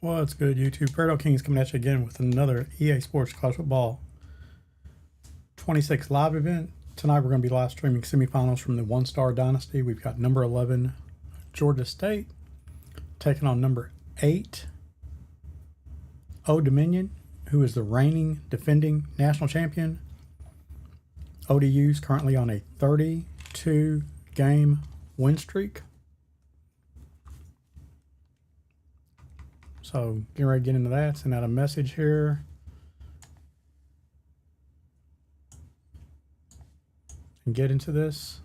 What's good, YouTube? FAIRDALE Kings coming at you again with another EA Sports College Football 26 live event. Tonight we're going to be live streaming semifinals from the one-star Dynasty. We've got number 11, Georgia State, taking on number 8, Old Dominion, who is the reigning defending national champion. ODU's currently on a 32-game win streak. So getting ready to get into that, send out a message here. And get into this.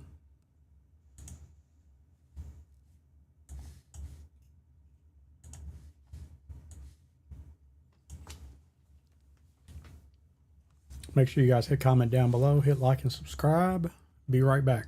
Make sure you guys hit comment down below, hit like and subscribe. Be right back.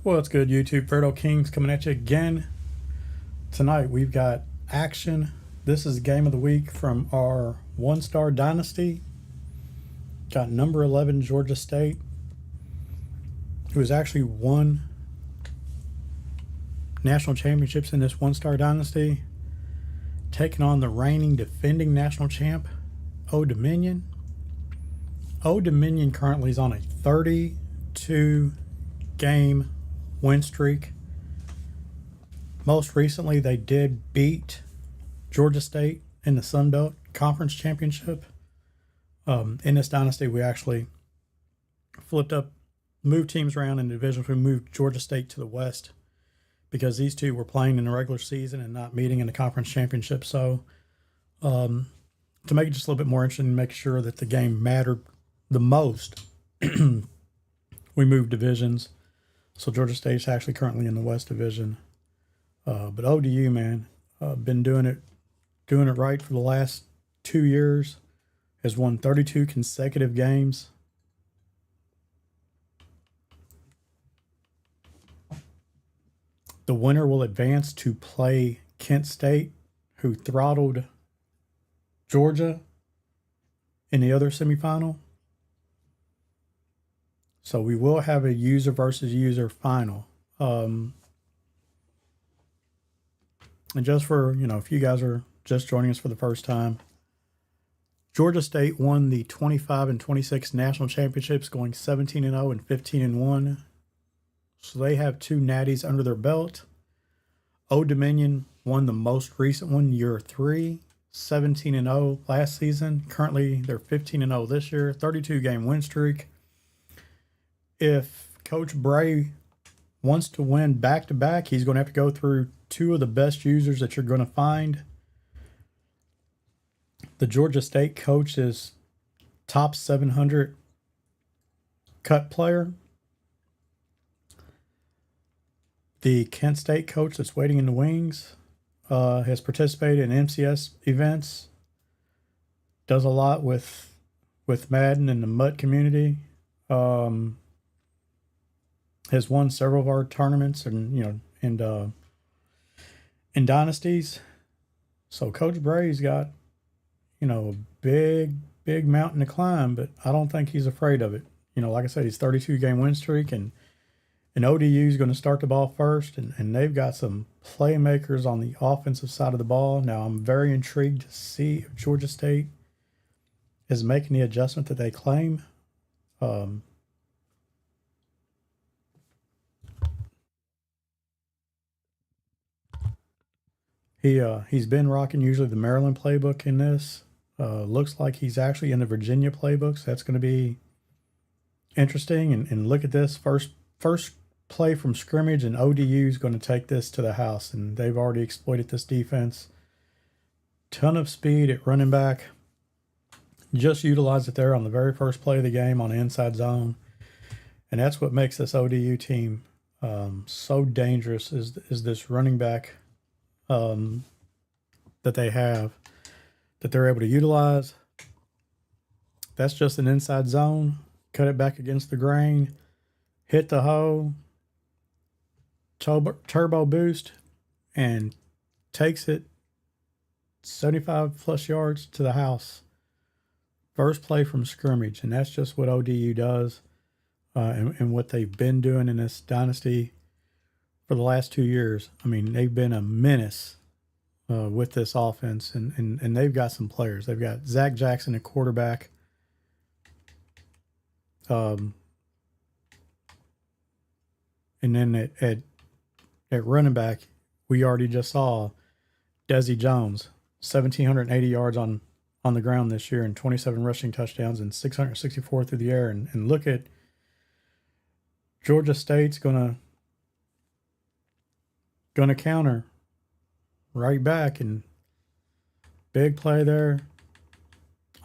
What's good, YouTube? FAIRDALE Kings coming at you again. Tonight we've got action. This is game of the week from our one-star Dynasty. Got number 11 Georgia State, who has actually won national championships in this one-star Dynasty, taking on the reigning defending national champ, Old Dominion. Old Dominion currently is on a 32-game win streak. Most recently, they did beat Georgia State in the Sun Belt Conference Championship. In this dynasty, we actually flipped up, moved teams around in the divisions. We moved Georgia State to the West because these two were playing in the regular season and not meeting in the conference championship. So to make it just a little bit more interesting and make sure that the game mattered the most, we moved divisions. So Georgia State's actually currently in the West Division. But ODU, man, been doing it right for the last 2 years. Has won 32 consecutive games. The winner will advance to play Kent State, who throttled Georgia in the other semifinal. So we will have a user versus user final. And just for, if you guys are just joining us for the first time, Georgia State won the 25 and 26 national championships, going 17-0 and 15-1. So they have 2 natties under their belt. Old Dominion won the most recent one, year 3, 17-0 last season. Currently, they're 15-0 this year, 32-game win streak. If Coach Bray wants to win back-to-back, he's going to have to go through 2 of the best users that you're going to find. The Georgia State coach is top 700 cut player. The Kent State coach that's waiting in the wings has participated in MCS events, does a lot with Madden and the MUT community. Has won several of our tournaments and in dynasties. So Coach Bray's got a big mountain to climb, but I don't think he's afraid of it. Like I said, he's 32-game win streak, and And ODU is going to start the ball first, and they've got some playmakers on the offensive side of the ball. Now, I'm very intrigued to see if Georgia State is making the adjustment that they claim. Um, he's been rocking usually the Maryland playbook in this. Looks like he's actually in the Virginia playbook, so that's going to be interesting. And look at this first play from scrimmage, and ODU is going to take this to the house, and they've already exploited this defense. Ton of speed at running back. Just utilized it there on the very first play of the game on the inside zone, and that's what makes this ODU team so dangerous. Is this running back that they have that they're able to utilize? That's just an inside zone. Cut it back against the grain, hit the hole, turbo boost, and takes it 75 plus yards to the house. First play from scrimmage, and that's just what ODU does, and what they've been doing in this dynasty for the last 2 years. I mean, they've been a menace with this offense, and they've got some players. They've got Zach Jackson at quarterback. And then at running back, we already just saw Desi Jones, 1,780 yards on the ground this year and 27 rushing touchdowns and 664 through the air. And look at Georgia State's gonna counter right back, and big play there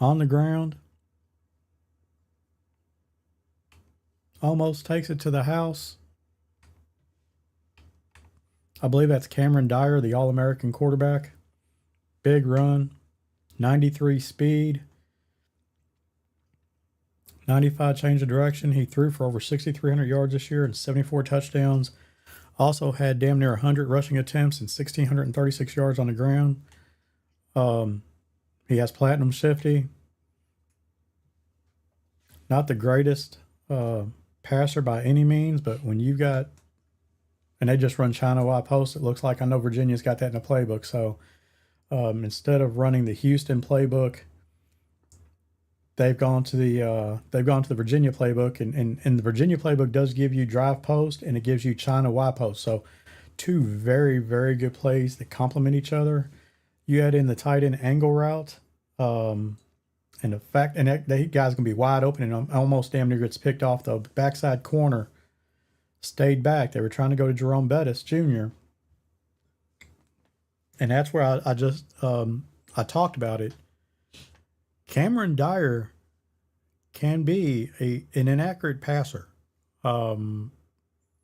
on the ground. Almost takes it to the house. I believe that's Cameron Dyer, the All-American quarterback. Big run, 93 speed, 95 change of direction. He threw for over 6,300 yards this year and 74 touchdowns. Also had damn near 100 rushing attempts and 1,636 yards on the ground. He has platinum shifty. Not the greatest passer by any means, but when you got, and they just run China Y post, it looks like, I know Virginia's got that in the playbook. So instead of running the Houston playbook, they've gone to the Virginia playbook, and the Virginia playbook does give you drive post and it gives you China Y post. So two very, very good plays that complement each other. You add in the tight end angle route, and the fact, and that guy's gonna be wide open and almost damn near gets picked off. The backside corner stayed back. They were trying to go to Jerome Bettis Jr. And that's where I just I talked about it. Cameron Dyer can be an inaccurate passer.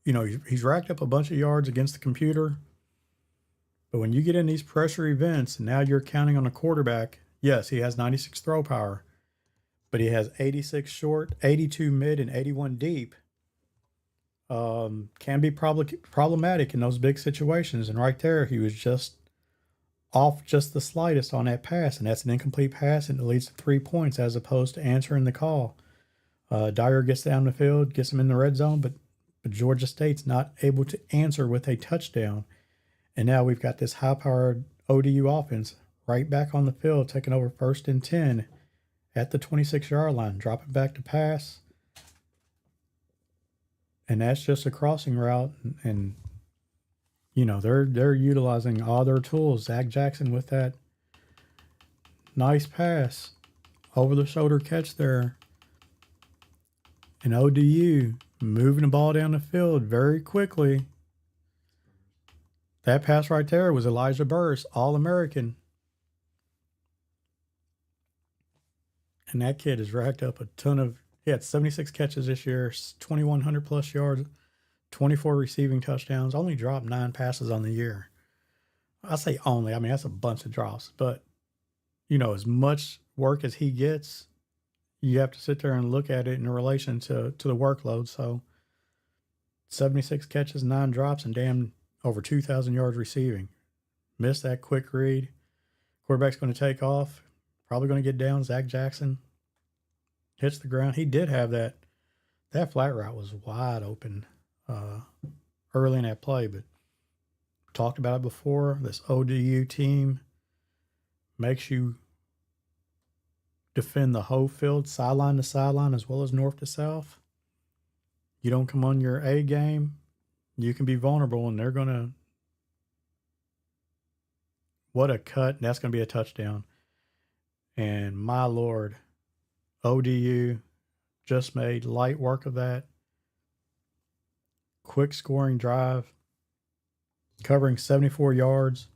He's racked up a bunch of yards against the computer. But when you get in these pressure events, and now you're counting on a quarterback, yes, he has 96 throw power, but he has 86 short, 82 mid, and 81 deep. Can be problematic in those big situations. And right there, he was just off just the slightest on that pass, and that's an incomplete pass, and it leads to 3 points as opposed to answering the call. Dyer gets down the field, gets him in the red zone, but Georgia State's not able to answer with a touchdown. And now we've got this high-powered ODU offense right back on the field, taking over 1st and 10 at the 26-yard line, dropping back to pass. And that's just a crossing route, and they're utilizing all their tools. Zach Jackson with that nice pass, over the shoulder catch there, and ODU moving the ball down the field very quickly. That pass right there was Elijah Burris, All-American. And that kid has racked up a ton of, he had 76 catches this year, 2,100 plus yards, 24 receiving touchdowns, only dropped 9 passes on the year. I say only, I mean, that's a bunch of drops. But, as much work as he gets, you have to sit there and look at it in relation to the workload. So 76 catches, 9 drops, and damn over 2,000 yards receiving. Missed that quick read. Quarterback's going to take off. Probably going to get down. Zach Jackson hits the ground. He did have that flat route was wide open. early in that play, but talked about it before. This ODU team makes you defend the whole field, sideline to sideline, as well as north to south. You don't come on your A game, you can be vulnerable, and they're going to. What a cut. That's going to be a touchdown. And my Lord, ODU just made light work of that. Quick scoring drive, covering 74 yards.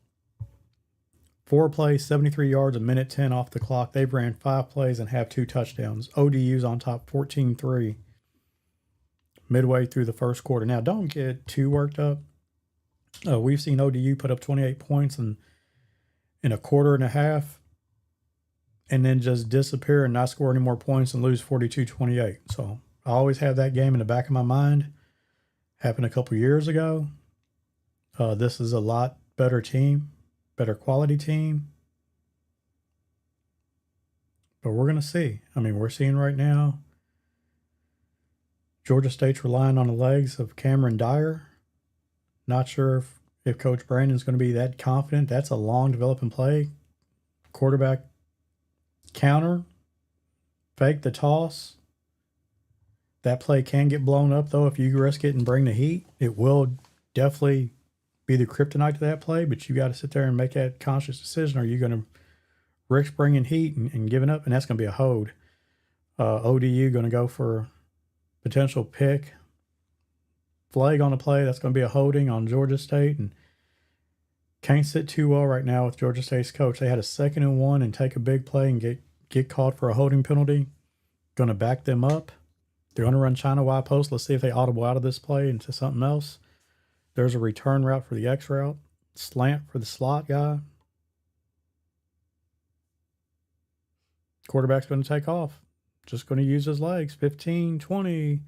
4 plays, 73 yards, a minute 10 off the clock. They've ran 5 plays and have 2 touchdowns. ODU's on top 14-3 midway through the first quarter. Now, don't get too worked up. We've seen ODU put up 28 points in a quarter and a half and then just disappear and not score any more points and lose 42-28. So I always have that game in the back of my mind. Happened a couple years ago. This is a lot better team, better quality team. But we're going to see. I mean, we're seeing right now Georgia State's relying on the legs of Cameron Dyer. Not sure if Coach Brandon's going to be that confident. That's a long developing play. Quarterback counter, fake the toss. That play can get blown up, though, if you risk it and bring the heat. It will definitely be the kryptonite to that play, but you got to sit there and make that conscious decision. Are you going to risk bringing heat and giving up? And that's going to be a hold. ODU going to go for potential pick. Flag on the play. That's going to be a holding on Georgia State. And can't sit too well right now with Georgia State's coach. They had a 2nd and 1 and take a big play and get caught for a holding penalty. Going to back them up. They're going to run China wide post. Let's see if they audible out of this play into something else. There's a return route for the X route. Slant for the slot guy. Quarterback's going to take off. Just going to use his legs. 15, 20,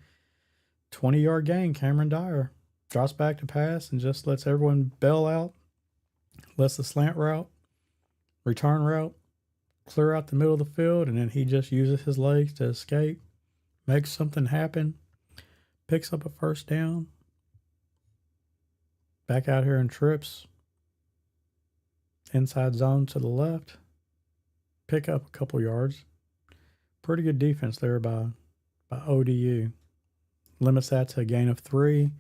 20-yard gain. Cameron Dyer drops back to pass and just lets everyone bail out. Lets the slant route, return route, clear out the middle of the field, and then he just uses his legs to escape. Makes something happen, picks up a first down, back out here and trips, inside zone to the left, pick up a couple yards. Pretty good defense there by ODU. Limits that to a gain of 3.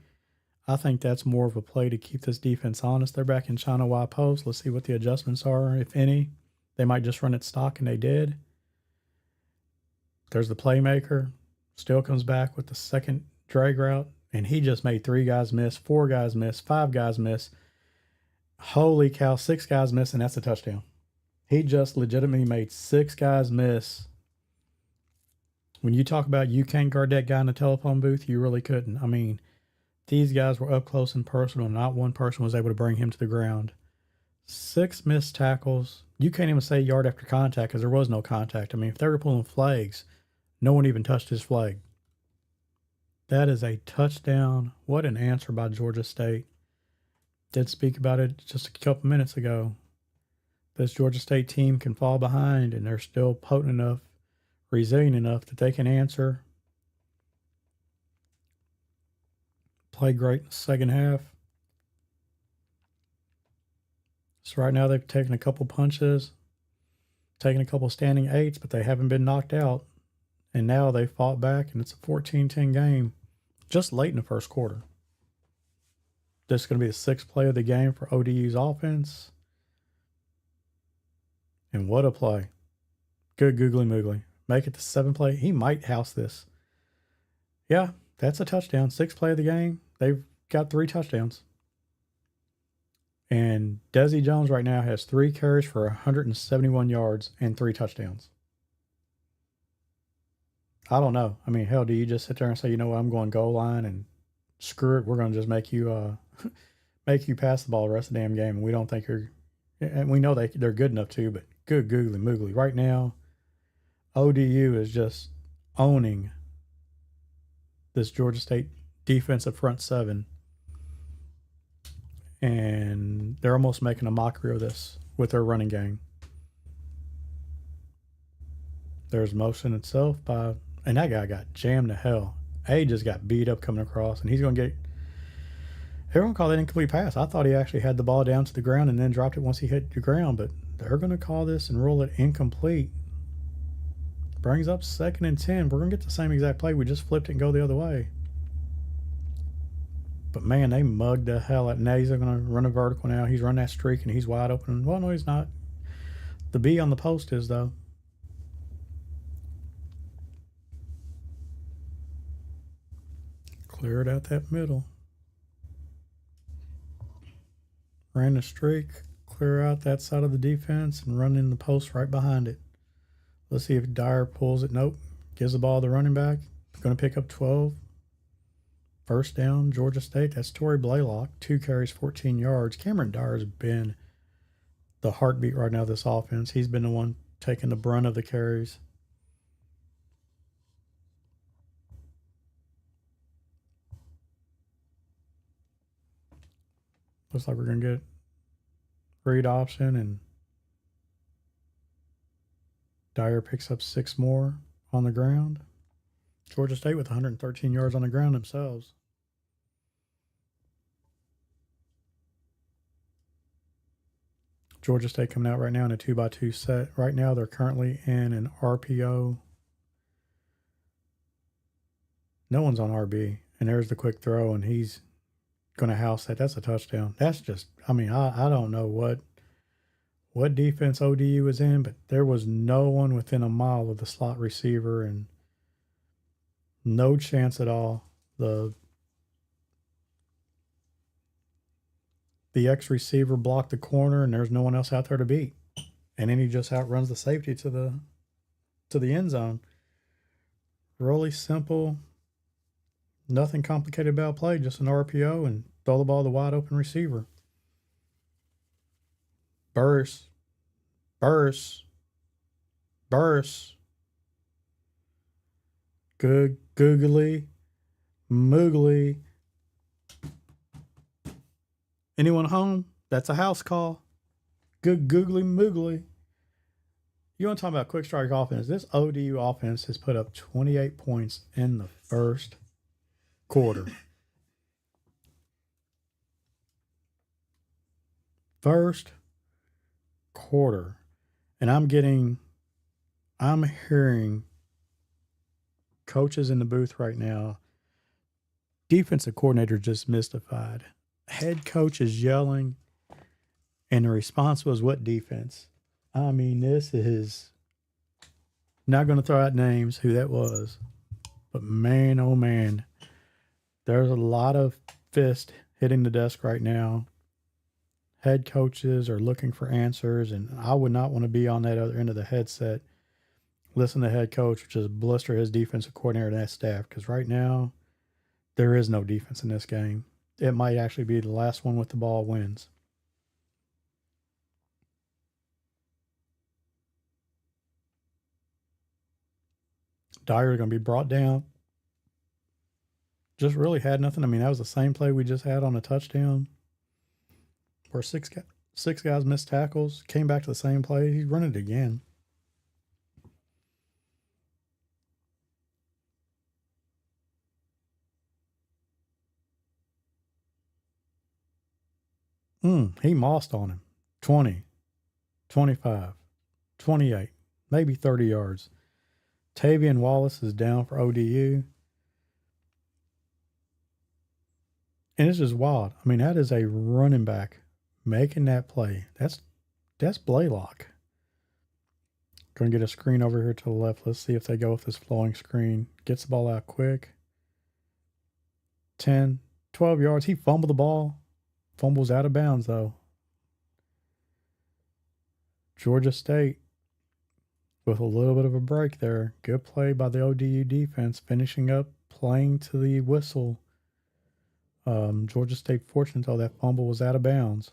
I think that's more of a play to keep this defense honest. They're back in China wide post. Let's see what the adjustments are, if any. They might just run it stock, and they did. There's the playmaker. Still comes back with the second drag route, and he just made 3 guys miss, 4 guys miss, 5 guys miss. Holy cow, 6 guys miss, and that's a touchdown. He just legitimately made 6 guys miss. When you talk about you can't guard that guy in the telephone booth, you really couldn't. I mean, these guys were up close and personal, and not one person was able to bring him to the ground. 6 missed tackles. You can't even say yard after contact because there was no contact. I mean, if they were pulling flags, no one even touched his flag. That is a touchdown. What an answer by Georgia State. Did speak about it just a couple minutes ago. This Georgia State team can fall behind, and they're still potent enough, resilient enough that they can answer. Play great in the second half. So right now they've taken a couple punches, taken a couple standing 8s, but they haven't been knocked out. And now they fought back, and it's a 14-10 game just late in the first quarter. This is going to be the 6th play of the game for ODU's offense. And what a play. Good googly moogly. Make it the 7th play. He might house this. Yeah, that's a touchdown. 6th play of the game. They've got 3 touchdowns. And Desi Jones right now has 3 carries for 171 yards and 3 touchdowns. I don't know. I mean, hell, do you just sit there and say, you know what, I'm going goal line and screw it, we're going to just make you make you pass the ball the rest of the damn game, and we don't think you're, and we know they're good enough to, but good googly moogly. Right now, ODU is just owning this Georgia State defensive front 7, and they're almost making a mockery of this with their running game. There's motion itself by, and that guy got jammed to hell. A just got beat up coming across, and he's going to get Everyone called it incomplete pass. I thought he actually had the ball down to the ground and then dropped it once he hit the ground, but they're going to call this and rule it incomplete. Brings up 2nd and 10. We're going to get the same exact play. We just flipped it and go the other way. But man, they mugged the hell out. Now he's going to run a vertical now. He's running that streak and he's wide open. Well, no, he's not. The B on the post is, though. Clear it out that middle. Ran the streak, clear out that side of the defense, and run in the post right behind it. Let's see if Dyer pulls it. Nope. Gives the ball to the running back. Going to pick up 12. First down, Georgia State. That's Torrey Blaylock. 2 carries, 14 yards. Cameron Dyer's been the heartbeat right now of this offense. He's been the one taking the brunt of the carries. Looks like we're going to get read option, and Dyer picks up 6 more on the ground. Georgia State with 113 yards on the ground themselves. Georgia State coming out right now in a 2x2 set. Right now they're currently in an RPO. No one's on RB, and there's the quick throw, and he's going to house that. That's a touchdown. That's just, I mean, I don't know what defense ODU was in, but there was no one within a mile of the slot receiver and no chance at all. The X receiver blocked the corner, and there's no one else out there to beat. And then he just outruns the safety to the end zone. Really simple. Nothing complicated about play, just an RPO and throw the ball to the wide open receiver. Burst. Good, googly, moogly. Anyone home? That's a house call. Good, googly, moogly. You want to talk about quick strike offense? This ODU offense has put up 28 points in the first quarter. First quarter. And I'm hearing coaches in the booth right now. Defensive coordinator just mystified. Head coach is yelling, and the response was, "What defense?" I mean, this is not going to throw out names who that was, but man, oh man, there's a lot of fist hitting the desk right now. Head coaches are looking for answers, and I would not want to be on that other end of the headset. Listen to head coach just blister his defensive coordinator and that staff, because right now there is no defense in this game. It might actually be the last one with the ball wins. Dyer going to be brought down. Just really had nothing. I mean, that was the same play we just had on a touchdown where six guys missed tackles, came back to the same play. He's running it again. He mossed on him. 20, 25, 28, maybe 30 yards. Tavian Wallace is down for ODU. And it's just wild. I mean, that is a running back making that play. That's Blaylock. Going to get a screen over here to the left. Let's see if they go with this flowing screen. Gets the ball out quick. 10, 12 yards. He fumbled the ball. Fumbles out of bounds, though. Georgia State with a little bit of a break there. Good play by the ODU defense, finishing up playing to the whistle. Georgia State fortunate, though, that fumble was out of bounds.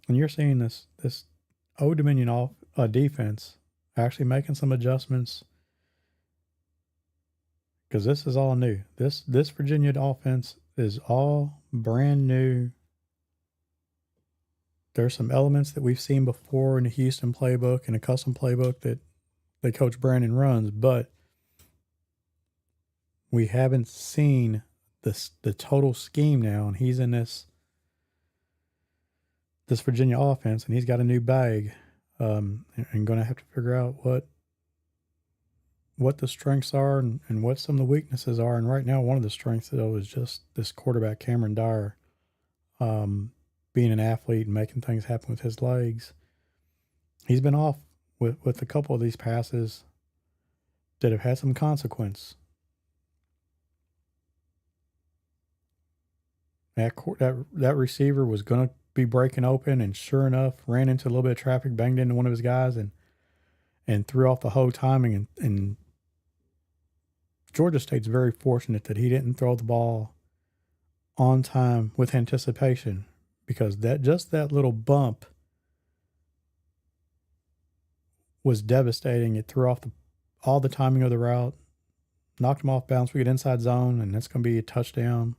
And you're seeing this Old Dominion defense actually making some adjustments, because this is all new. This Virginia offense is all brand new. There's some elements that we've seen before in the Houston playbook and a custom playbook that Coach Brandon runs, but we haven't seen the total scheme now, and he's in this Virginia offense, and he's got a new bag, and going to have to figure out what the strengths are and what some of the weaknesses are. And right now, one of the strengths, though, is just this quarterback, Cameron Dyer, being an athlete and making things happen with his legs. He's been off with a couple of these passes that have had some consequence. That receiver was going to be breaking open, and sure enough, ran into a little bit of traffic, banged into one of his guys, and threw off the whole timing. And Georgia State's very fortunate that he didn't throw the ball on time with anticipation, because that little bump was devastating. It threw off all the timing of the route, knocked him off balance. We get inside zone, and that's going to be a touchdown.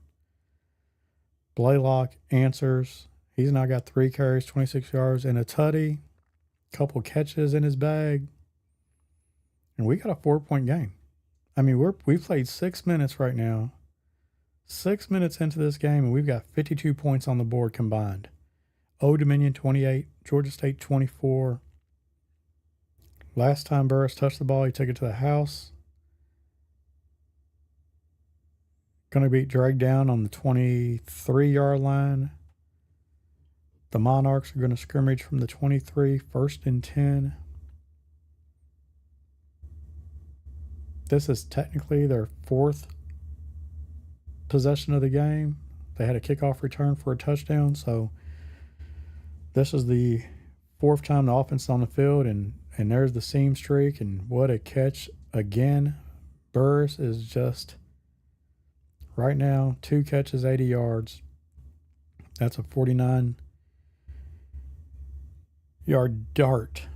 Blaylock answers. He's now got 3 carries, 26 yards, and a tutty, couple catches in his bag, and we got a 4-point game. I mean, we've played 6 minutes right now. 6 minutes into this game, and we've got 52 points on the board combined. Old Dominion 28, Georgia State 24. Last time Burris touched the ball, he took it to the house. Going to be dragged down on the 23-yard line. The Monarchs are going to scrimmage from the 23, 1st and 10. This is technically their 4th possession of the game. They had a kickoff return for a touchdown, so this is the 4th time the offense is on the field, and there's the seam streak, and what a catch again. Burris is just, right now, 2 catches, 80 yards. That's a 49-yard dart,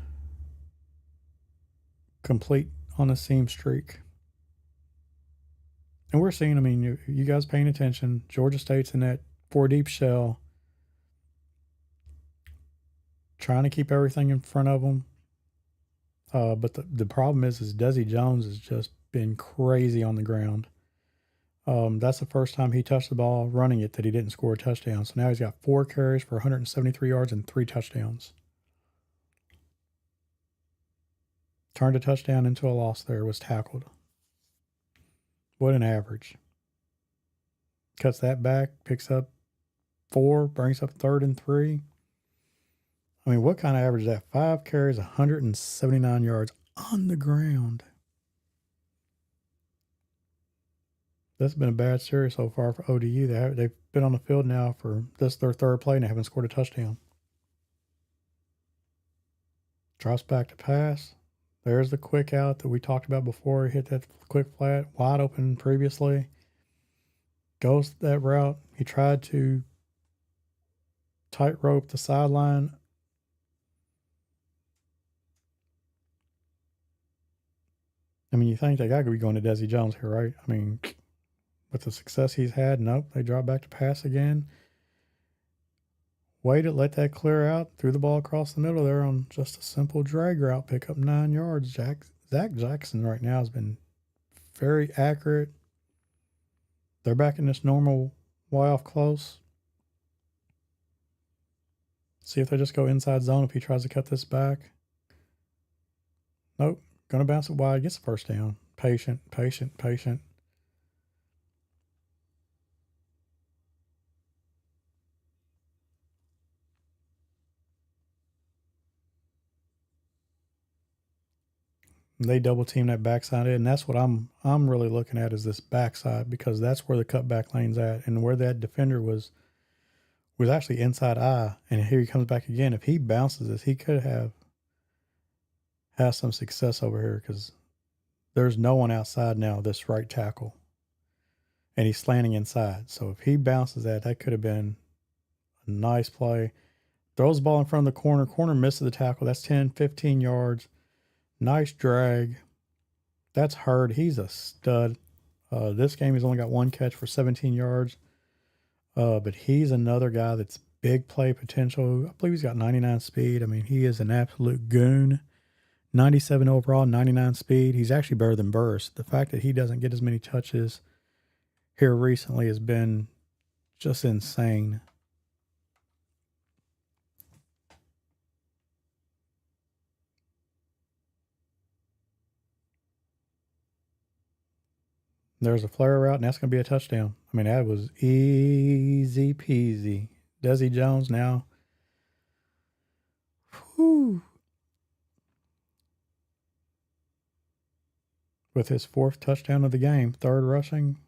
complete on a seam streak. And we're seeing, I mean, you guys paying attention, Georgia State's in that 4-deep shell, trying to keep everything in front of them. But the problem is Desi Jones has just been crazy on the ground. That's the first time he touched the ball running it that he didn't score a touchdown. So now he's got 4 carries for 173 yards and 3 touchdowns. Turned a touchdown into a loss there, was tackled. What an average. Cuts that back, picks up 4, brings up 3rd and 3. I mean, what kind of average is that? 5 carries, 179 yards on the ground. That's been a bad series so far for ODU. They've been on the field now for this their 3rd play, and they haven't scored a touchdown. Drops back to pass. There's the quick out that we talked about before. He hit that quick flat, wide open previously. Goes that route. He tried to tightrope the sideline. I mean, you think they got to be going to Desi Jones here, right? I mean, with the success he's had, nope. They drop back to pass again. Waited, let that clear out, threw the ball across the middle there on just a simple drag route, pick up 9 yards. Zach Jackson right now has been very accurate. They're back in this normal way off close. See if they just go inside zone if he tries to cut this back. Nope. Going to bounce it wide, gets the first down. Patient. They double team that backside in, and that's what I'm really looking at, is this backside, because that's where the cutback lane's at, and where that defender was actually inside eye. And here he comes back again. If he bounces this, he could have some success over here, because there's no one outside now, this right tackle, and he's slanting inside. So if he bounces that could have been a nice play. Throws the ball in front of the corner. Corner misses the tackle. That's 10, 15 yards. Nice drag. That's Hurd. He's a stud. This game he's only got 1 catch for 17 yards. But he's another guy that's big play potential. I believe he's got 99 speed. I mean, he is an absolute goon. 97 overall, 99 speed. He's actually better than Burris. The fact that he doesn't get as many touches here recently has been just insane. There's a flare route, and that's going to be a touchdown. I mean, that was easy peasy. Desi Jones now. Whew. With his 4th touchdown of the game, 3rd rushing.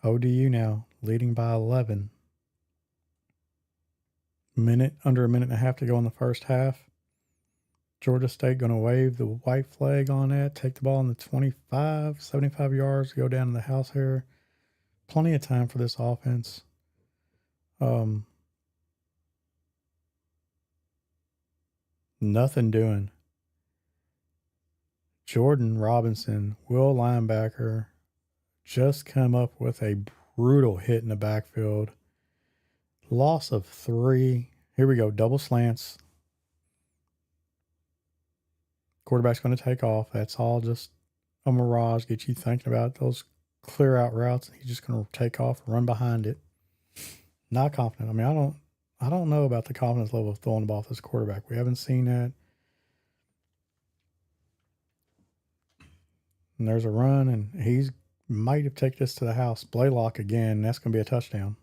ODU now leading by 11. Under a minute and a half to go in the first half. Georgia State going to wave the white flag on that, take the ball in the 25, 75 yards, go down to the house here. Plenty of time for this offense. Nothing doing. Jordan Robinson, will linebacker, just come up with a brutal hit in the backfield. Loss of 3. Here we go, double slants. Quarterback's going to take off. That's all just a mirage. Get you thinking about those clear out routes. He's just going to take off and run behind it. Not confident. I mean, I don't know about the confidence level of throwing the ball with this quarterback. We haven't seen that. And there's a run, and he's might have taken this to the house. Blaylock again. That's going to be a touchdown.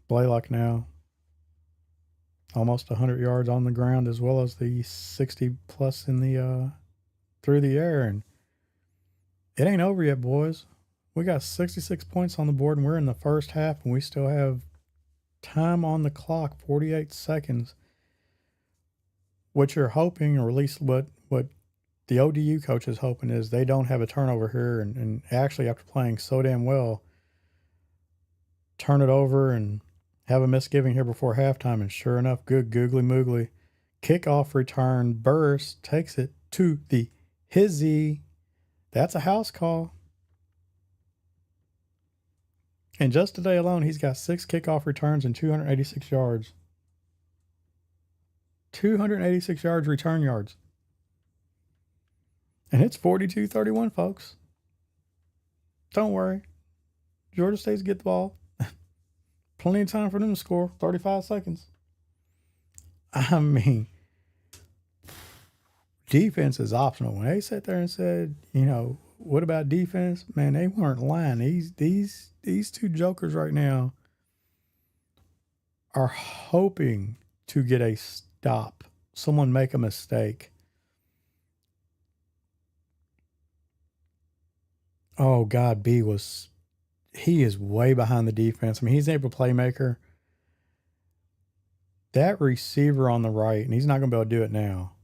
Blaylock now almost 100 yards on the ground, as well as the 60 plus in the through the air, and it ain't over yet, boys. We got 66 points on the board, and we're in the first half, and we still have time on the clock, 48 seconds. What you're hoping, or at least what the ODU coach is hoping, is they don't have a turnover here, and actually, after playing so damn well, turn it over and have a misgiving here before halftime. And sure enough, good googly moogly kickoff return. Burris takes it to the hizzy. That's a house call. And just today alone, he's got 6 kickoff returns and 286 yards. 286 yards, return yards. And it's 42-31, folks. Don't worry. Georgia State's get the ball. Plenty of time for them to score. 35 seconds. I mean, defense is optional. When they sat there and said, what about defense? Man, they weren't lying. These two jokers right now are hoping to get a stop. Someone make a mistake. Oh, God, he is way behind the defense. I mean, he's an able playmaker. That receiver on the right, and he's not going to be able to do it now,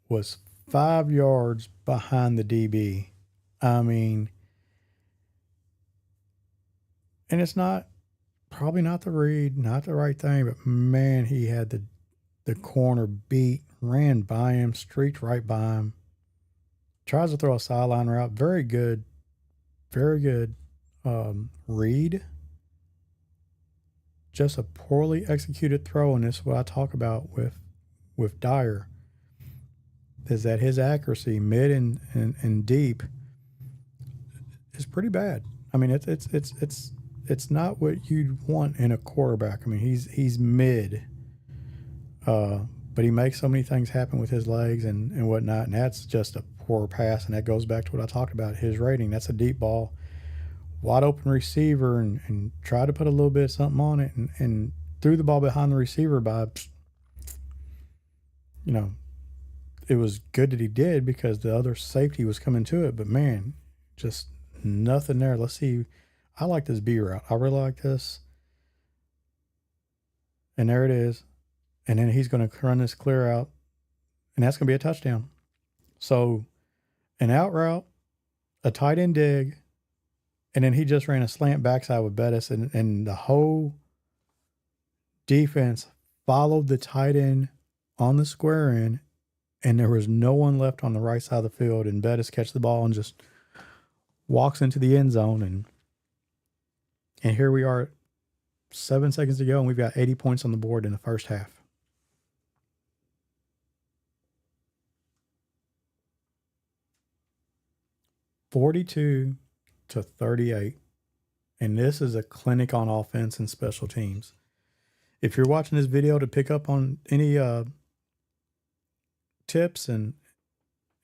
was 5 yards behind the DB. I mean, and it's probably not the read, not the right thing, but man, he had the corner beat, ran by him, streaked right by him. Tries to throw a sideline route. Very good. Read. Just a poorly executed throw, and this is what I talk about with Dyer, is that his accuracy mid and deep is pretty bad. I mean, it's not what you'd want in a quarterback. I mean, he's mid, but he makes so many things happen with his legs and whatnot, and that's just a poor pass, and that goes back to what I talked about, his rating. That's a deep ball, wide open receiver, and try to put a little bit of something on it, and threw the ball behind the receiver by, it was good that he did because the other safety was coming to it, but man, just nothing there. Let's see. I like this B route. I really like this. And there it is. And then he's going to run this clear out, and that's going to be a touchdown. So an out route, a tight end dig, and then he just ran a slant backside with Bettis, and the whole defense followed the tight end on the square end, and there was no one left on the right side of the field, and Bettis catch the ball and just walks into the end zone, and here we are 7 seconds to go, and we've got 80 points on the board in the first half. $42-38. And this is a clinic on offense and special teams. If you're watching this video to pick up on any tips and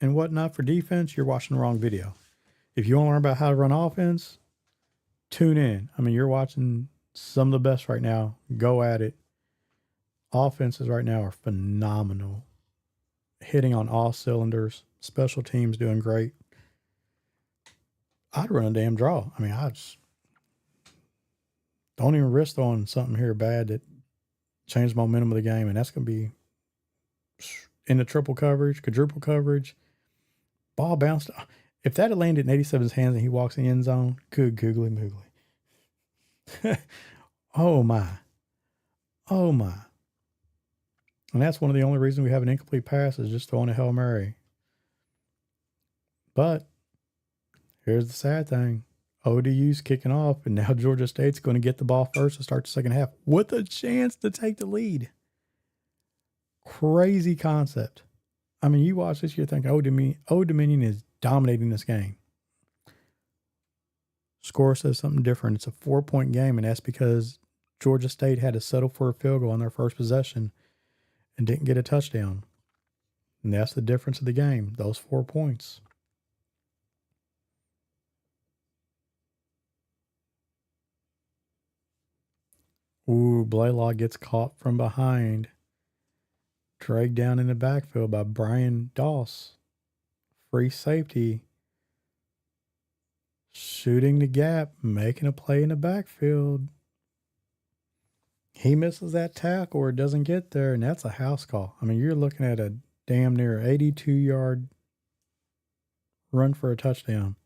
whatnot for defense, you're watching the wrong video. If you want to learn about how to run offense, tune in. I mean, you're watching some of the best right now. Go at it. Offenses right now are phenomenal. Hitting on all cylinders. Special teams doing great. I'd run a damn draw. I mean, I just don't even risk throwing something here bad that changes the momentum of the game, and that's going to be in the triple coverage, quadruple coverage. Ball bounced. If that had landed in 87's hands and he walks in the end zone, good googly moogly. Oh my. Oh my. And that's one of the only reasons we have an incomplete pass is just throwing a Hail Mary. But here's the sad thing. ODU's kicking off, and now Georgia State's going to get the ball first to start the second half with a chance to take the lead. Crazy concept. I mean, you watch this, you're thinking, Old Dominion is dominating this game. Score says something different. It's a 4-point game, and that's because Georgia State had to settle for a field goal on their first possession and didn't get a touchdown. And that's the difference of the game, those 4 points. Ooh, Blaylock gets caught from behind. Dragged down in the backfield by Brian Doss. Free safety. Shooting the gap, making a play in the backfield. He misses that tackle or doesn't get there, and that's a house call. I mean, you're looking at a damn near 82-yard run for a touchdown.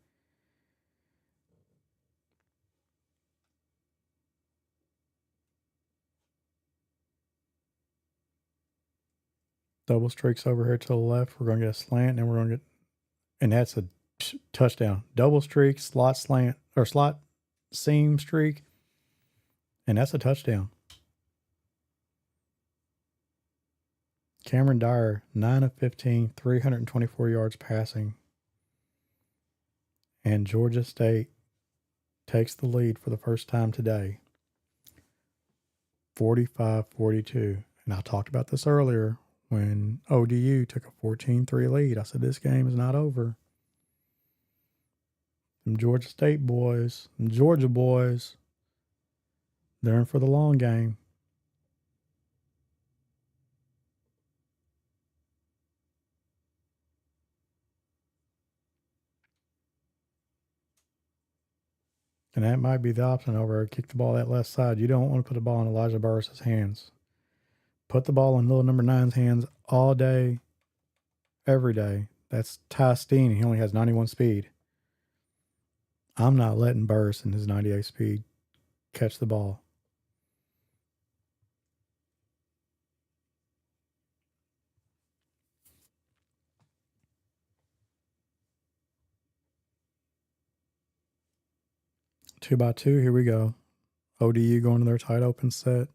Double streaks over here to the left. We're going to get a slant, and we're going to get, and that's a touchdown. Double streak, slot slant, or slot seam streak, and that's a touchdown. Cameron Dyer, 9 of 15, 324 yards passing. And Georgia State takes the lead for the first time today. 45-42. And I talked about this earlier when ODU took a 14-3 lead. I said, this game is not over. Them Georgia State boys, them Georgia boys, they're in for the long game. And that might be the option over kick the ball that left side. You don't want to put the ball in Elijah Burris's hands. Put the ball in little number 9's hands all day, every day. That's Ty Steen. He only has 91 speed. I'm not letting Burris in his 98 speed catch the ball. Two by two, here we go. ODU going to their tight open set.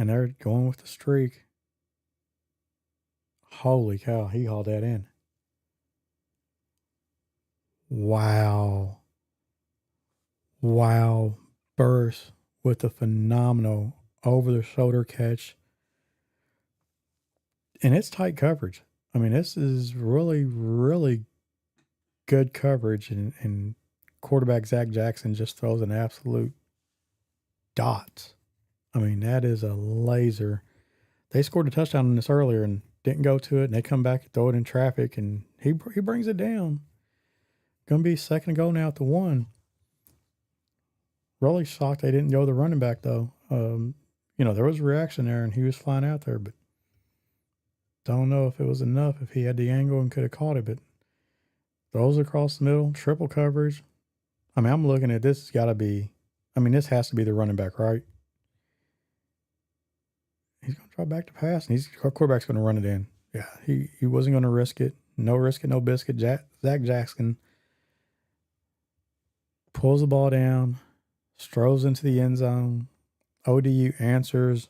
And they're going with the streak. Holy cow, he hauled that in. Wow. Wow. Burris with a phenomenal over-the-shoulder catch. And it's tight coverage. I mean, this is really, really good coverage. And quarterback Zach Jackson just throws an absolute dot. I mean, that is a laser. They scored a touchdown on this earlier and didn't go to it, and they come back and throw it in traffic, and he brings it down. Going to be second goal now at the 1. Really shocked they didn't go the running back, though. There was a reaction there, and he was flying out there, but don't know if it was enough, if he had the angle and could have caught it, but throws across the middle, triple coverage. I mean, I'm looking at this. It's got to be, this has to be the running back, right? He's going to try back to pass, and quarterback's going to run it in. Yeah, he wasn't going to risk it. No risk it, no biscuit. Zach Jackson pulls the ball down, strolls into the end zone. ODU answers,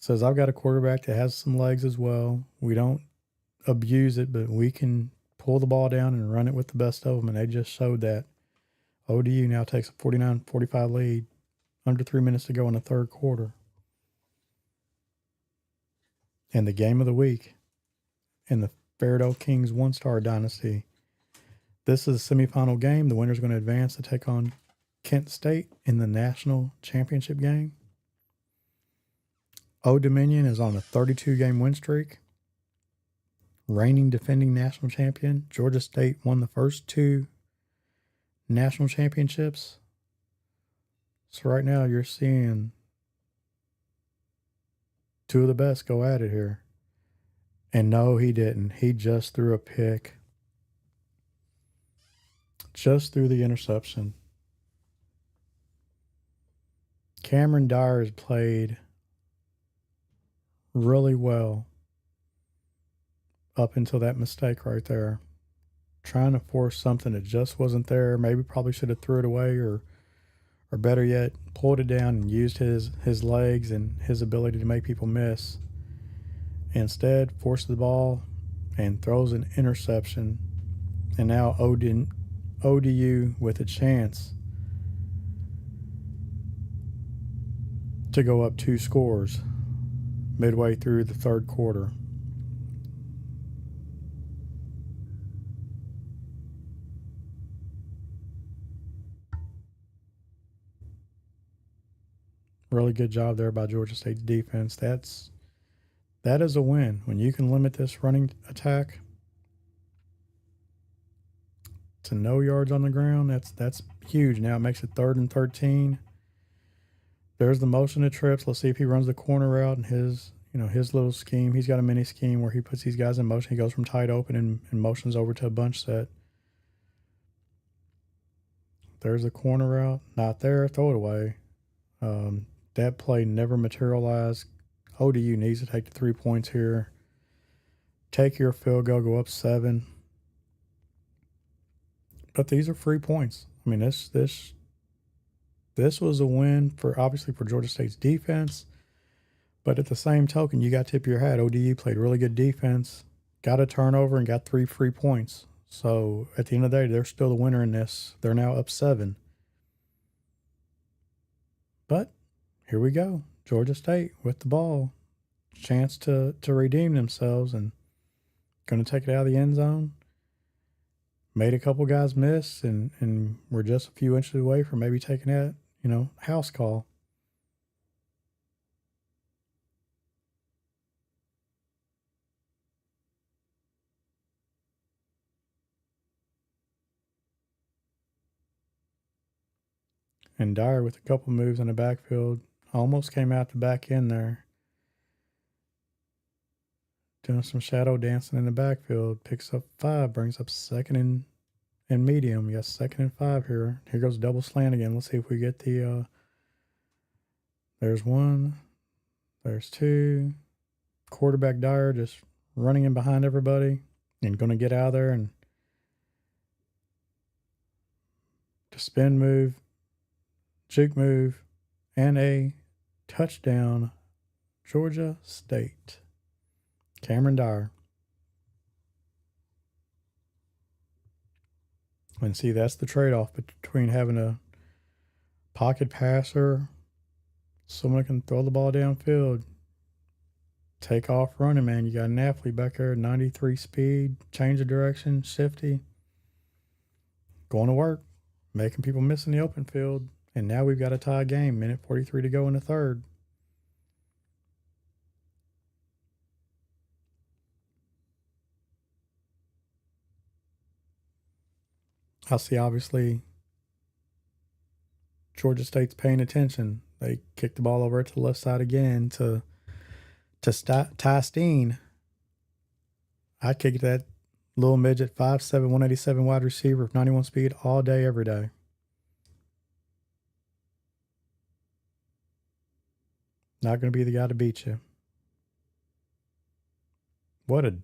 says, I've got a quarterback that has some legs as well. We don't abuse it, but we can pull the ball down and run it with the best of them. And they just showed that. ODU now takes a 49-45 lead, under 3 minutes to go in the third quarter. And the game of the week in the FAIRDALE Kings one-star dynasty. This is a semifinal game. The winner's going to advance to take on Kent State in the national championship game. Old Dominion is on a 32-game win streak. Reigning defending national champion. Georgia State won the first two national championships. So right now you're seeing two of the best go at it here. And no, he didn't. He just threw a pick. Just threw the interception. Cameron Dyer has played really well up until that mistake right there. Trying to force something that just wasn't there. Maybe probably should have threw it away or better yet, pulled it down and used his legs and his ability to make people miss. Instead, forces the ball and throws an interception. And now ODU with a chance to go up 2 scores midway through the third quarter. Really good job there by Georgia State's defense. That is a win. When you can limit this running attack to no yards on the ground, that's huge. Now it makes it 3rd and 13. There's the motion of trips. Let's see if he runs the corner route and his little scheme. He's got a mini scheme where he puts these guys in motion. He goes from tight open and motions over to a bunch set. There's the corner route. Not there. Throw it away. That play never materialized. ODU needs to take the 3 points here. Take your field goal, go up 7. But these are free points. I mean, this was a win for Georgia State's defense. But at the same token, you got to tip your hat. ODU played really good defense, got a turnover, and got 3 free points. So at the end of the day, they're still the winner in this. They're now up 7. But here we go. Georgia State with the ball. Chance to redeem themselves and going to take it out of the end zone. Made a couple guys miss and we're just a few inches away from maybe taking that, house call. And Dyer with a couple moves in the backfield. Almost came out the back end there. Doing some shadow dancing in the backfield. Picks up 5. Brings up 2nd and medium. You got 2nd and 5 here. Here goes double slant again. Let's see if we get the... there's 1. There's 2. Quarterback Dyer just running in behind everybody. And going to get out of there and... to spin move. Juke move. And a touchdown, Georgia State. Cameron Dyer. And see, that's the trade-off between having a pocket passer, someone that can throw the ball downfield, take off running, man. You got an athlete back there, 93 speed, change of direction, shifty, going to work, making people miss in the open field. And now we've got a tie game. Minute 43 to go in the third. I see, obviously, Georgia State's paying attention. They kicked the ball over to the left side again to Ty Steen. I kicked that little midget, 5'7", 187 wide receiver with 91 speed all day, every day. Not going to be the guy to beat you. What a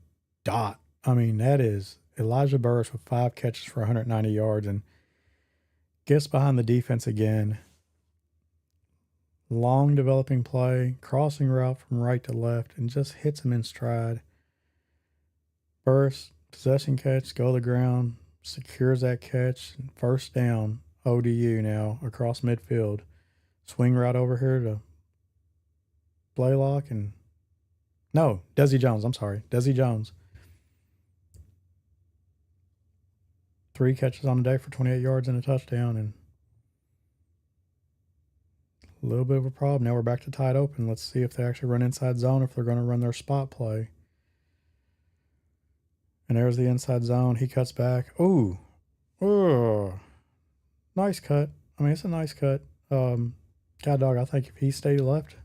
dot I mean, that is Elijah Burris with 5 catches for 190 yards and gets behind the defense again. Long developing play, crossing route from right to left, and just hits him in stride. Burris, possession catch, go to the ground, secures that catch, and first down, ODU now across midfield. Swing route over here to Blaylock and no, Desi Jones. I'm sorry, Desi Jones. 3 catches on the day for 28 yards and a touchdown, and a little bit of a problem. Now we're back to tied open. Let's see if they actually run inside zone, if they're going to run their spot play. And there's the inside zone. He cuts back. Ooh. Nice cut. I mean, it's a nice cut. God dog, I think if he stayed left,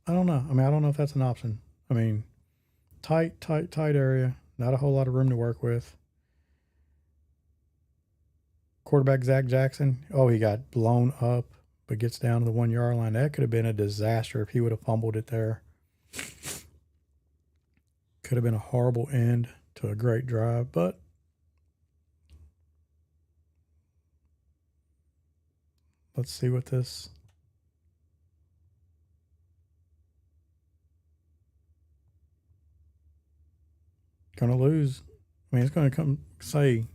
I don't know. I mean, I don't know if that's an option. I mean, tight area. Not a whole lot of room to work with. Quarterback Zach Jackson. Oh, he got blown up, but gets down to the 1 yard line. That could have been a disaster if he would have fumbled it there. Could have been a horrible end to a great drive, but let's see what this. Going to lose. I mean, it's going to come say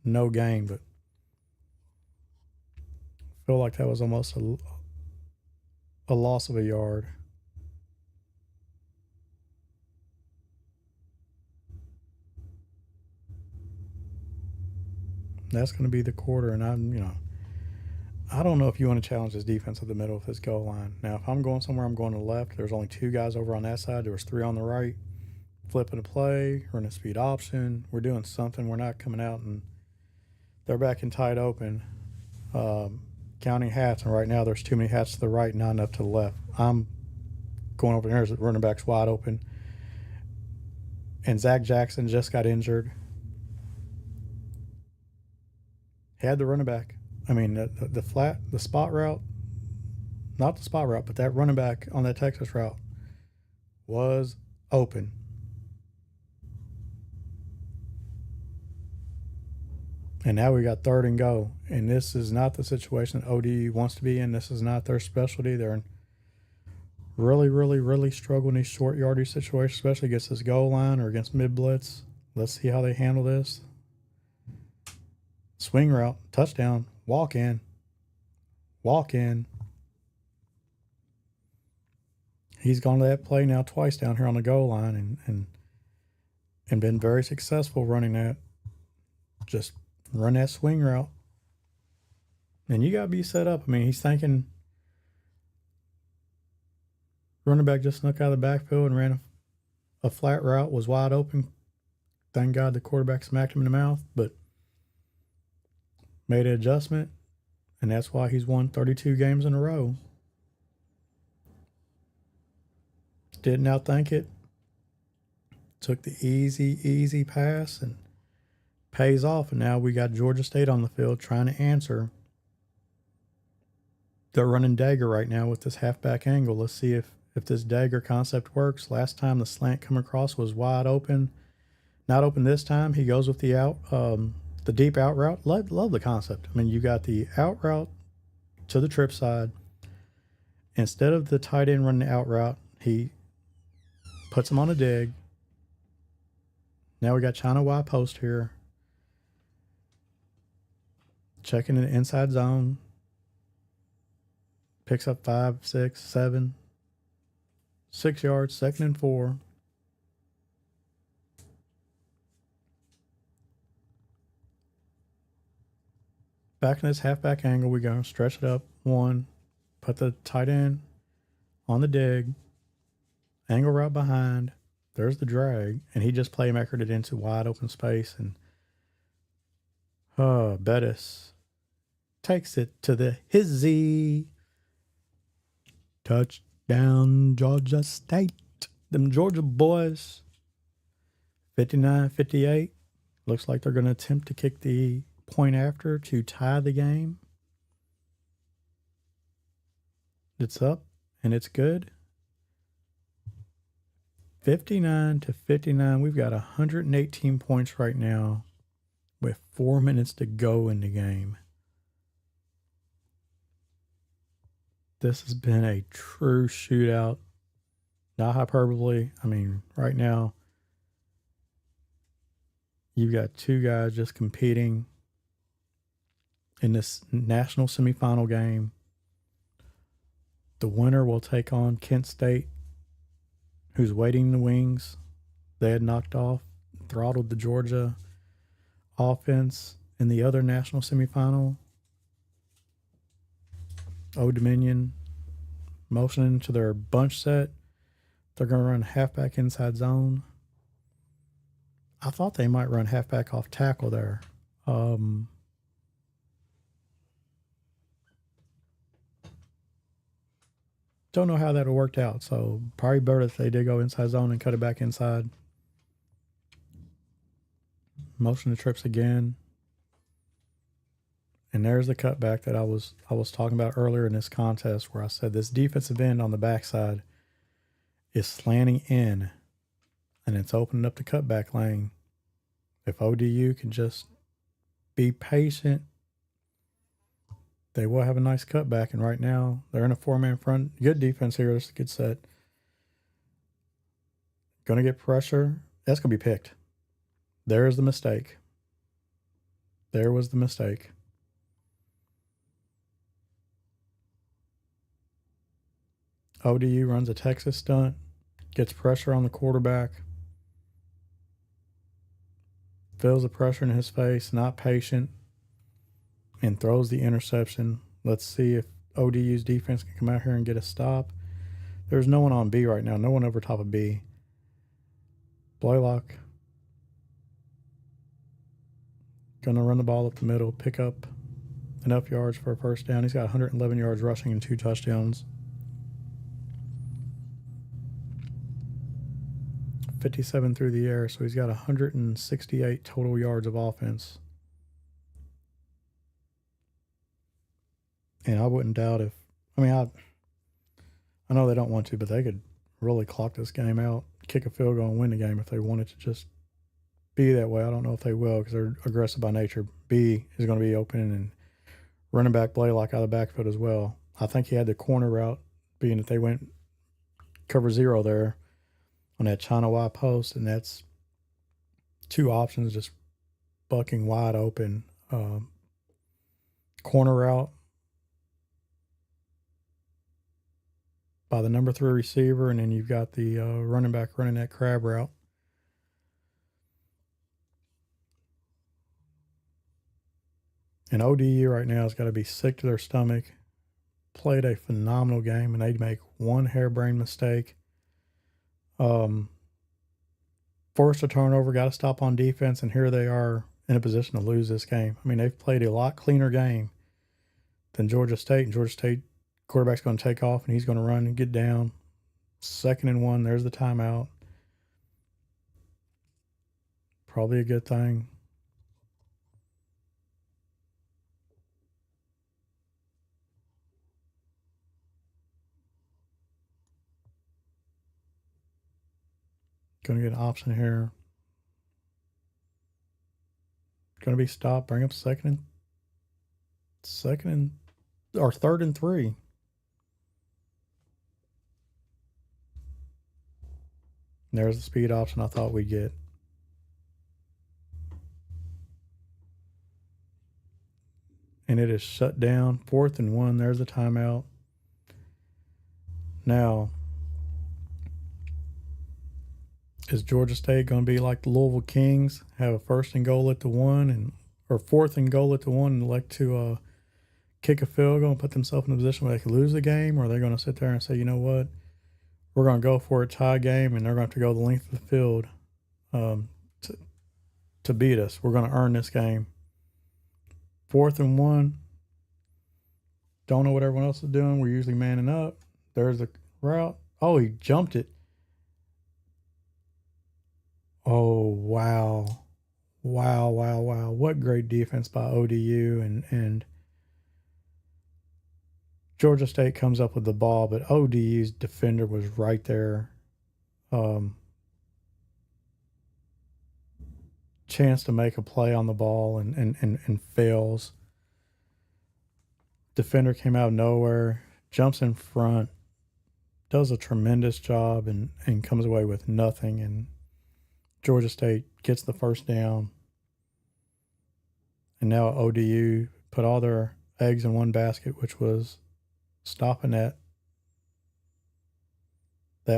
no game, but I feel like that was almost a loss of a yard. That's going to be the quarter, and I don't know if you want to challenge this defense at the middle of this goal line. Now, if I'm going somewhere, I'm going to the left. There's only 2 guys over on that side. There was 3 on the right. Flipping a play, running a speed option. We're doing something. We're not coming out, and they're back in tight open. Counting hats, and right now there's too many hats to the right, not enough to the left. I'm going over there. Running back's wide open, and Zach Jackson just got injured. Had the running back. I mean, the spot route, not the spot route, but that running back on that Texas route was open. And now we got 3rd and go. And this is not the situation that ODU wants to be in. This is not their specialty. They're really struggling in these short yardage situations, especially against this goal line or against mid blitz. Let's see how they handle this. Swing route, touchdown, walk in. He's gone to that play now twice down here on the goal line and been very successful running that. Just run that swing route. And you got to be set up. I mean, he's thinking running back just snuck out of the backfield and ran a flat route, was wide open. Thank God the quarterback smacked him in the mouth, but made an adjustment, and that's why he's won 32 games in a row. Didn't outthink it. Took the easy pass and pays off. And now we got Georgia State on the field trying to answer. They're running dagger right now with this halfback angle. Let's see if this dagger concept works. Last time the slant come across was wide open. Not open this time. He goes with the deep out route. Love the concept. I mean, you got the out route to the trip side. Instead of the tight end running the out route, he puts him on a dig. Now we got China Y post here. Checking the inside zone. Picks up 5, 6, 7. 6 yards, 2nd and 4. Back in this halfback angle, we're going to stretch it up. 1. Put the tight end on the dig. Angle route behind. There's the drag. And he just playmakered it into wide open space. And Bettis takes it to the hizzy. Touchdown, Georgia State. Them Georgia boys. 59-58. Looks like they're going to attempt to kick the point after to tie the game. It's up and it's good. 59-59. We've got 118 points right now with 4 minutes to go in the game. This has been a true shootout. Not hyperbole. I mean, right now, you've got two guys just competing in this national semifinal game. The winner will take on Kent State, who's waiting in the wings. They had knocked off, throttled the Georgia offense in the other national semifinal. Old Dominion motioning to their bunch set. They're going to run halfback inside zone. I thought they might run halfback off tackle there. Don't know how that worked out, so probably better if they did go inside zone and cut it back inside. Motion the trips again. And there's the cutback that I was talking about earlier in this contest, where I said this defensive end on the backside is slanting in, and it's opening up the cutback lane. If ODU can just be patient, they will have a nice cutback. And right now, they're in a four-man front. Good defense here. This is a good set. Going to get pressure. That's going to be picked. There's the mistake. There was the mistake. ODU runs a Texas stunt, gets pressure on the quarterback, feels the pressure in his face, not patient, and throws the interception. Let's see if ODU's defense can come out here and get a stop. There's no one on B right now, no one over top of B. Blaylock going to run the ball up the middle, pick up enough yards for a first down. He's got 111 yards rushing and 2 touchdowns. 57 through the air, so he's got 168 total yards of offense. And I wouldn't doubt if, I know they don't want to, but they could really clock this game out, kick a field goal and win the game if they wanted to just be that way. I don't know if they will because they're aggressive by nature. B is going to be open, and running back Blaylock out of the backfield as well. I think he had the corner route, being that they went cover 0 there on that China Y post, and that's 2 options just bucking wide open. Corner route by the number 3 receiver, and then you've got the running back running that crab route. And ODU right now has got to be sick to their stomach. Played a phenomenal game, and they'd make one harebrained mistake. Forced a turnover, got to stop on defense, and here they are in a position to lose this game. I mean, they've played a lot cleaner game than Georgia State, and Georgia State quarterback's going to take off, and he's going to run and get down. 2nd and 1, there's the timeout. Probably a good thing. Going to get an option here. Going to be stopped. Bring up 3rd and 3. There's the speed option I thought we'd get. And it is shut down. 4th and 1. There's the timeout. Now, is Georgia State going to be like the Louisville Kings, have a 1st and goal at the 1 or 4th and goal at the 1 and elect to kick a field goal and put themselves in a position where they could lose the game? Or are they going to sit there and say, you know what, we're going to go for a tie game, and they're going to have to go the length of the field to beat us. We're going to earn this game. 4th and 1. Don't know what everyone else is doing. We're usually manning up. There's the route. Oh, he jumped it. Oh, wow. Wow. What great defense by ODU. And Georgia State comes up with the ball, but ODU's defender was right there. chance to make a play on the ball and fails. Defender came out of nowhere, jumps in front, does a tremendous job, and comes away with nothing. And Georgia State gets the first down. And now ODU put all their eggs in one basket, which was stopping that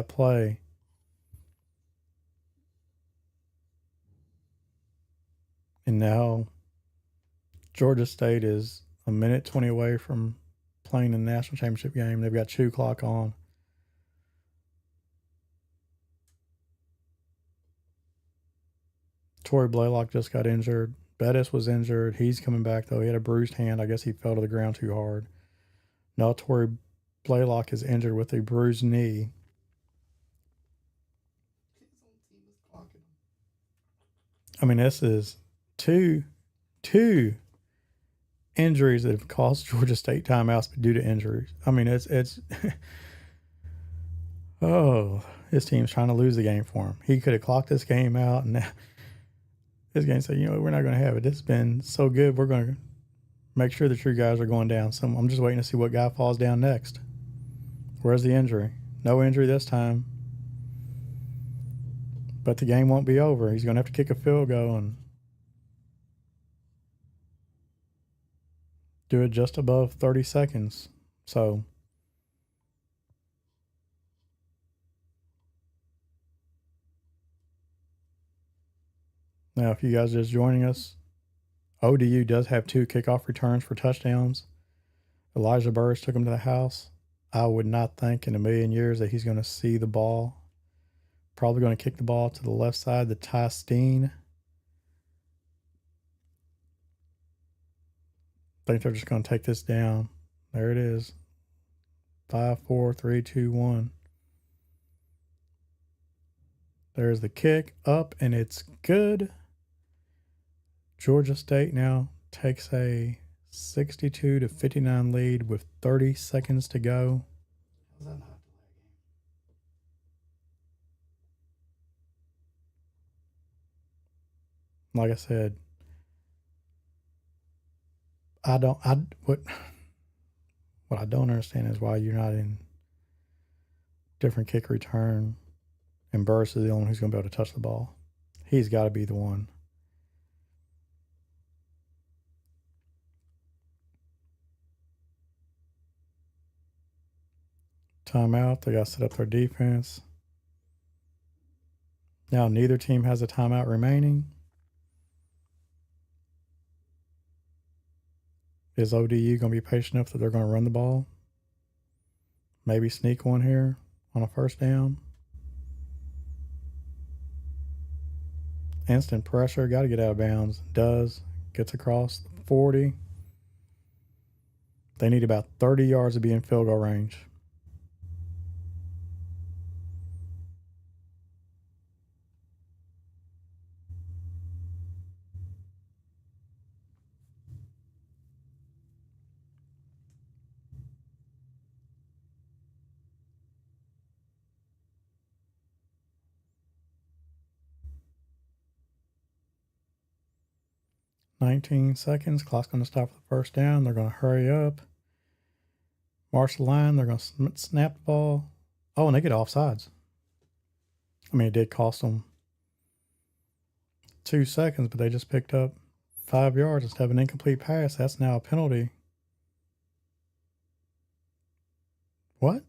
play. And now Georgia State is a minute 20 away from playing the national championship game. They've got 2 o'clock on. Torrey Blaylock just got injured. Bettis was injured. He's coming back, though. He had a bruised hand. I guess he fell to the ground too hard. Now Torrey Blaylock is injured with a bruised knee. I mean, this is two injuries that have cost Georgia State timeouts due to injuries. I mean, it's oh, his team's trying to lose the game for him. He could have clocked this game out, and this game said, we're not going to have it. This has been so good. We're going to make sure that your guys are going down. So I'm just waiting to see what guy falls down next. Where's the injury? No injury this time. But the game won't be over. He's going to have to kick a field goal and do it just above 30 seconds. So now, if you guys are just joining us, ODU does have 2 kickoff returns for touchdowns. Elijah Burris took him to the house. I would not think in a million years that he's going to see the ball. Probably going to kick the ball to the left side to Ty Steen. I think they're just going to take this down. There it is. 5, 4, 3, 2, 1. There's the kick up, and it's good. Georgia State now takes a 62-59 lead with 30 seconds to go. How's that not delay a game? Like I said, what I don't understand is why you're not in different kick return and Burris is the only one who's going to be able to touch the ball. He's got to be the one. Timeout. They got to set up their defense. Now neither team has a timeout remaining. Is ODU going to be patient enough that they're going to run the ball? Maybe sneak one here on a first down. Instant pressure. Got to get out of bounds. Does. Gets across the 40. They need about 30 yards to be in field goal range. "19 seconds. Clock's going to stop for the first down. They're going to hurry up. March the line. They're going to snap the ball. Oh, and they get offsides. I mean, it did cost them 2 seconds, but they just picked up 5 yards instead of an incomplete pass. That's now a penalty. What?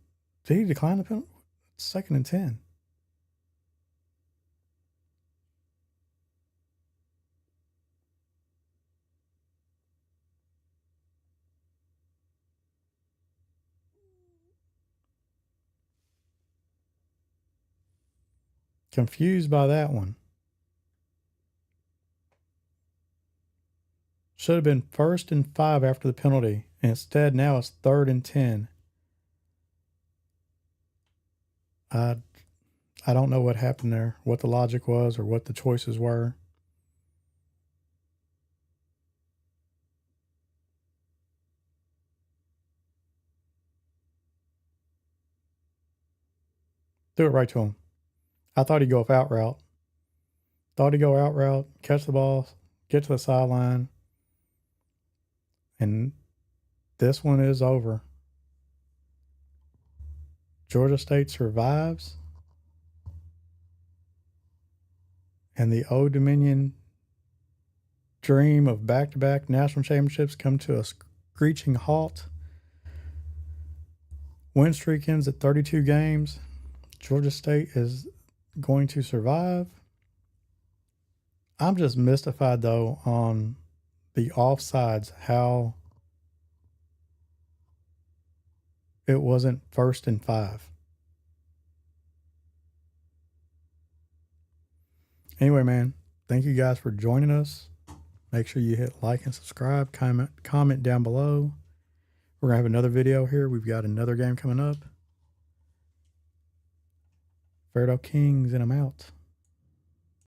Did he decline the penalty? It's 2nd and 10. Confused by that one. Should have been 1st and 5 after the penalty. Instead, now it's 3rd and 10. I don't know what happened there, what the logic was or what the choices were. Threw it right to him. I thought he'd go a out route. Thought he'd go out route, catch the ball, get to the sideline. And this one is over. Georgia State survives. And the Old Dominion dream of back-to-back national championships come to a screeching halt. Win streak ends at 32 games. Georgia State is going to survive. I'm just mystified, though, on the offsides, how it wasn't 1st and 5. Anyway, man, thank you guys for joining us. Make sure you hit like and subscribe. Comment down below. We're going to have another video here. We've got another game coming up. FAIRDALE Kings, and I'm out.